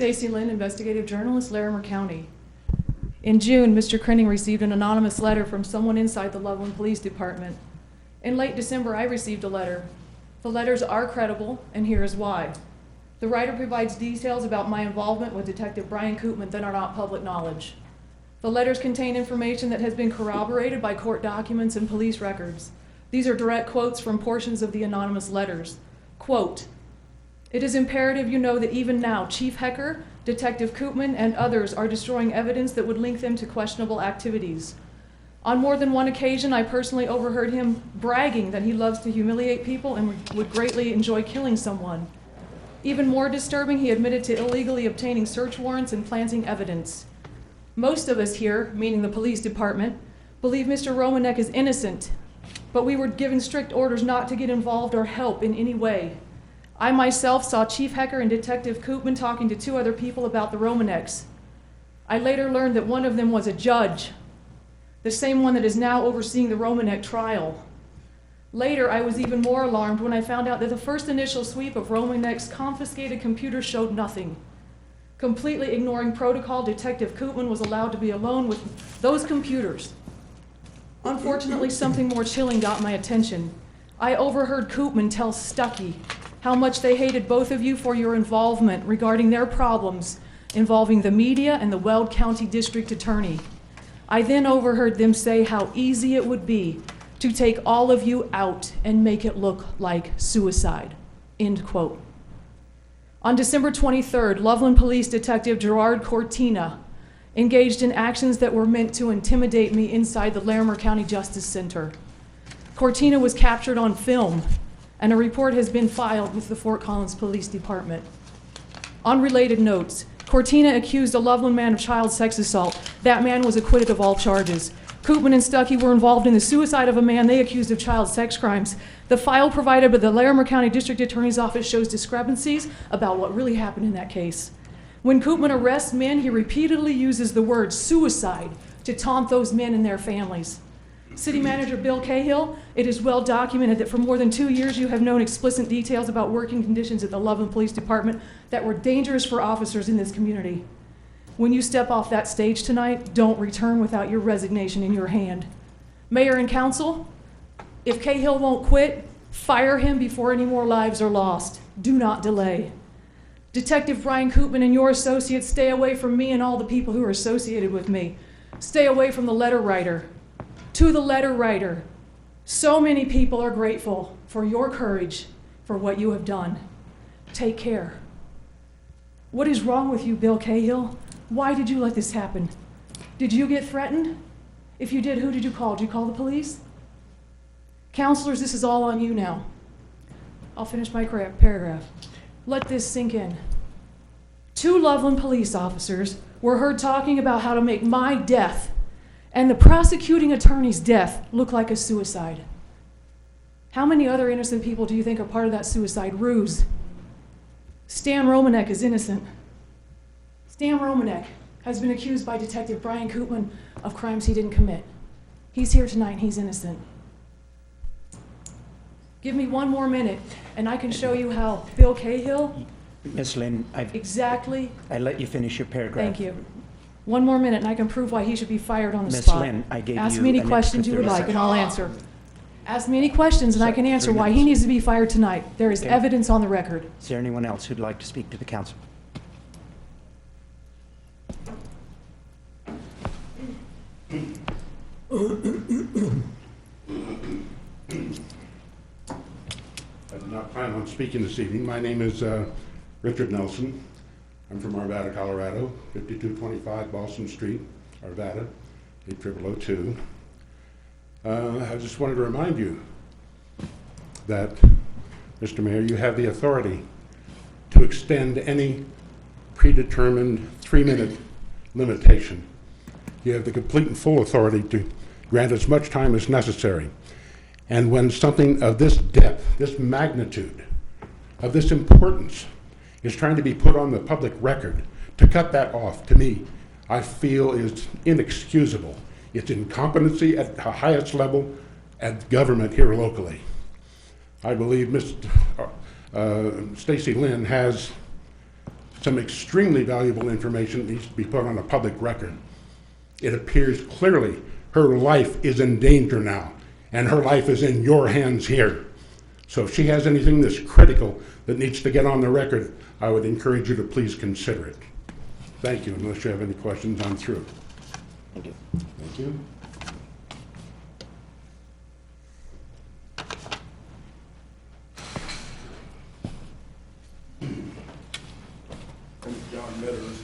Stacy Lynne, investigative journalist, Larimer County. In June, Mr. Crenning received an anonymous letter from someone inside the Loveland Police Department. In late December, I received a letter. The letters are credible, and here is why. The writer provides details about my involvement with Detective Brian Koopman that are not public knowledge. The letters contain information that has been corroborated by court documents and police records. These are direct quotes from portions of the anonymous letters. Quote, "It is imperative you know that even now, Chief Hecker, Detective Koopman, and others are destroying evidence that would link them to questionable activities. On more than one occasion, I personally overheard him bragging that he loves to humiliate people and would greatly enjoy killing someone. Even more disturbing, he admitted to illegally obtaining search warrants and planting evidence. Most of us here, meaning the police department, believe Mr. Romanek is innocent, but we were given strict orders not to get involved or help in any way. I myself saw Chief Hecker and Detective Koopman talking to two other people about the Romaneks. I later learned that one of them was a judge, the same one that is now overseeing the Romanek trial. Later, I was even more alarmed when I found out that the first initial sweep of Romanek's confiscated computers showed nothing. Completely ignoring protocol, Detective Koopman was allowed to be alone with those computers. Unfortunately, something more chilling got my attention. I overheard Koopman tell Stuckey how much they hated both of you for your involvement regarding their problems involving the media and the Weld County District Attorney. I then overheard them say how easy it would be to take all of you out and make it look like suicide." End quote. On December 23rd, Loveland Police Detective Gerard Cortina engaged in actions that were meant to intimidate me inside the Larimer County Justice Center. Cortina was captured on film, and a report has been filed with the Fort Collins Police Department. On related notes, Cortina accused a Loveland man of child sex assault. That man was acquitted of all charges. Koopman and Stuckey were involved in the suicide of a man they accused of child sex crimes. The file provided by the Larimer County District Attorney's Office shows discrepancies about what really happened in that case. When Koopman arrests men, he repeatedly uses the word suicide to taunt those men and their families. City Manager Bill Cahill, it is well documented that for more than 2 years you have known explicit details about working conditions at the Loveland Police Department that were dangerous for officers in this community. When you step off that stage tonight, don't return without your resignation in your hand. Mayor and council, if Cahill won't quit, fire him before any more lives are lost. Do not delay. Detective Brian Koopman and your associates, stay away from me and all the people who are associated with me. Stay away from the letter writer. To the letter writer, so many people are grateful for your courage, for what you have done. Take care. What is wrong with you, Bill Cahill? Why did you let this happen? Did you get threatened? If you did, who did you call? Did you call the police? Counselors, this is all on you now. I'll finish my paragraph. Let this sink in. 2 Loveland police officers were heard talking about how to make my death and the prosecuting attorney's death look like a suicide. How many other innocent people do you think are part of that suicide ruse? Stan Romanek is innocent. Stan Romanek has been accused by Detective Brian Koopman of crimes he didn't commit. He's here tonight and he's innocent. Give me 1 more minute and I can show you how Bill Cahill... Ms. Lynne, I let you finish your paragraph. Thank you. 1 more minute and I can prove why he should be fired on the Ms. spot. Lynne, I gave you Ask me any an questions extra you would 30 like and I'll seconds. answer. Ask me any questions and I can answer why he needs to be fired tonight. There is Okay. evidence on the record. Is there anyone else who'd like to speak to the council? I did not plan on speaking this evening. My name is Richard Nelson. I'm from Arvada, Colorado, 5225 Boston Street, Arvada, 80002. I just wanted to remind you that, Mr. Mayor, you have the authority to extend any predetermined 3-minute limitation. You have the complete and full authority to grant as much time as necessary. And when something of this depth, this magnitude, of this importance is trying to be put on the public record, to cut that off, to me, I feel is inexcusable. It's incompetency at the highest level at government here locally. I believe Ms. Stacy Lynne has some extremely valuable information that needs to be put on a public record. It appears clearly her life is in danger now, and her life is in your hands here. So if she has anything that's critical that needs to get on the record, I would encourage you to please consider it. Thank you. Unless you have any questions, I'm through. Thank you. Thank you. I'm John Mitters,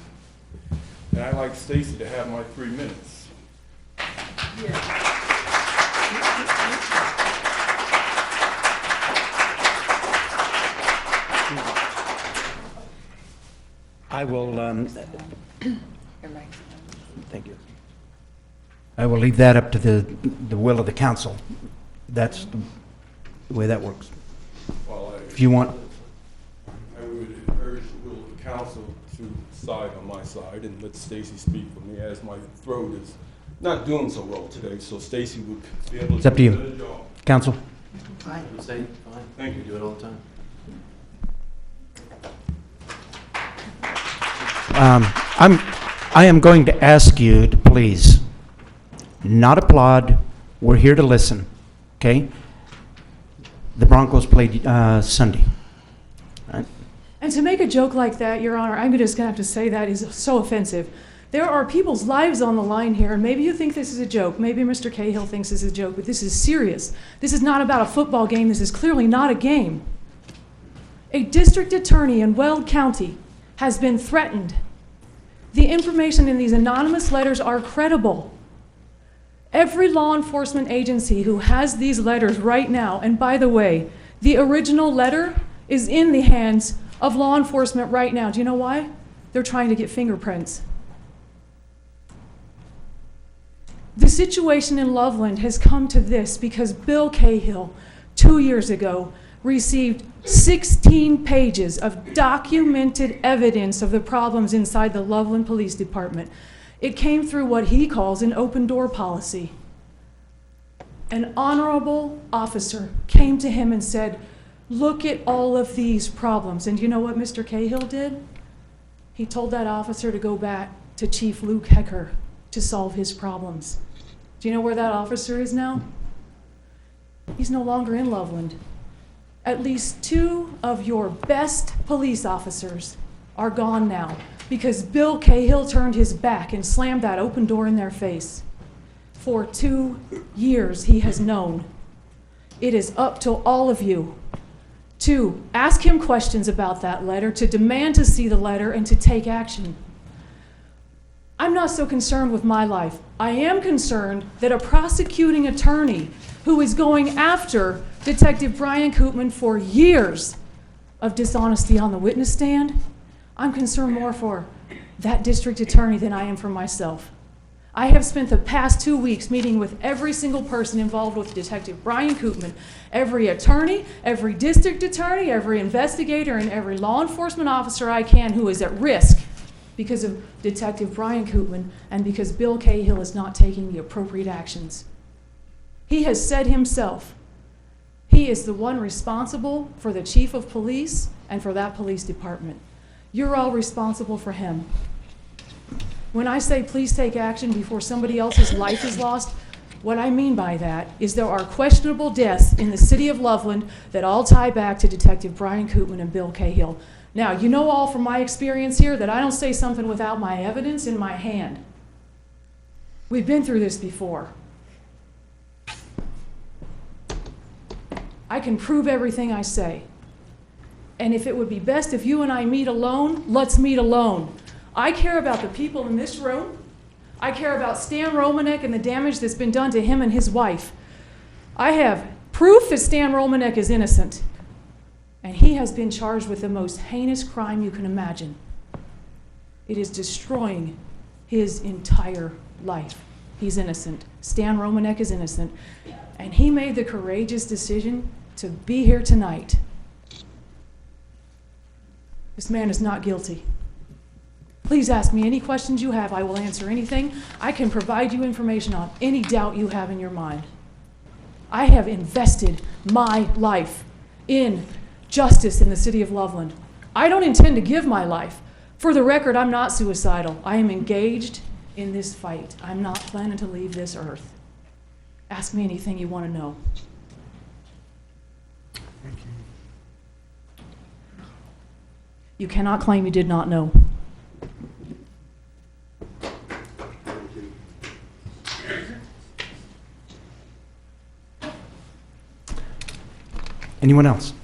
and I'd like Stacy to have my 3 minutes. I will, thank you. I will leave that up to the will of the council. That's the way that works. Well, If you want, I would urge the will of the council to side on my side and let Stacy speak for me, as my throat is not doing so well today, so Stacy would be able to It's up to you. do a better job. council. Fine, fine. Thank you. Do it all the time. I am going to ask you to please not applaud. We're here to listen, okay? The Broncos played Sunday. Right? And to make a joke like that, Your Honor, I'm just going to have to say that is so offensive. There are people's lives on the line here, and maybe you think this is a joke. Maybe Mr. Cahill thinks this is a joke, but this is serious. This is not about a football game. This is clearly not a game. A district attorney in Weld County has been threatened. The information in these anonymous letters are credible. Every law enforcement agency who has these letters right now, and by the way, the original letter is in the hands of law enforcement right now. Do you know why? They're trying to get fingerprints. The situation in Loveland has come to this because Bill Cahill, 2 years ago, received 16 pages of documented evidence of the problems inside the Loveland Police Department. It came through what he calls an open door policy. An honorable officer came to him and said, look at all of these problems. And you know what Mr. Cahill did? He told that officer to go back to Chief Luke Hecker to solve his problems. Do you know where that officer is now? He's no longer in Loveland. At least 2 of your best police officers are gone now because Bill Cahill turned his back and slammed that open door in their face. For 2 years he has known. It is up to all of you to ask him questions about that letter, to demand to see the letter, and to take action. I'm not so concerned with my life. I am concerned that a prosecuting attorney who is going after Detective Brian Koopman for years of dishonesty on the witness stand, I'm concerned more for that district attorney than I am for myself. I have spent the past 2 weeks meeting with every single person involved with Detective Brian Koopman, every attorney, every district attorney, every investigator, and every law enforcement officer I can who is at risk because of Detective Brian Koopman and because Bill Cahill is not taking the appropriate actions. He has said himself, he is the one responsible for the chief of police and for that police department. You're all responsible for him. When I say please take action before somebody else's life is lost, what I mean by that is there are questionable deaths in the city of Loveland that all tie back to Detective Brian Koopman and Bill Cahill. Now, you know all from my experience here that I don't say something without my evidence in my hand. We've been through this before. I can prove everything I say. And if it would be best if you and I meet alone, let's meet alone. I care about the people in this room. I care about Stan Romanek and the damage that's been done to him and his wife. I have proof that Stan Romanek is innocent. And he has been charged with the most heinous crime you can imagine. It is destroying his entire life. He's innocent. Stan Romanek is innocent. And he made the courageous decision to be here tonight. This man is not guilty. Please ask me any questions you have. I will answer anything. I can provide you information on any doubt you have in your mind. I have invested my life in justice in the city of Loveland. I don't intend to give my life, For the record, I'm not suicidal. I am engaged in this fight. I'm not planning to leave this earth. Ask me anything you want to know. You cannot claim you did not know. Anyone else?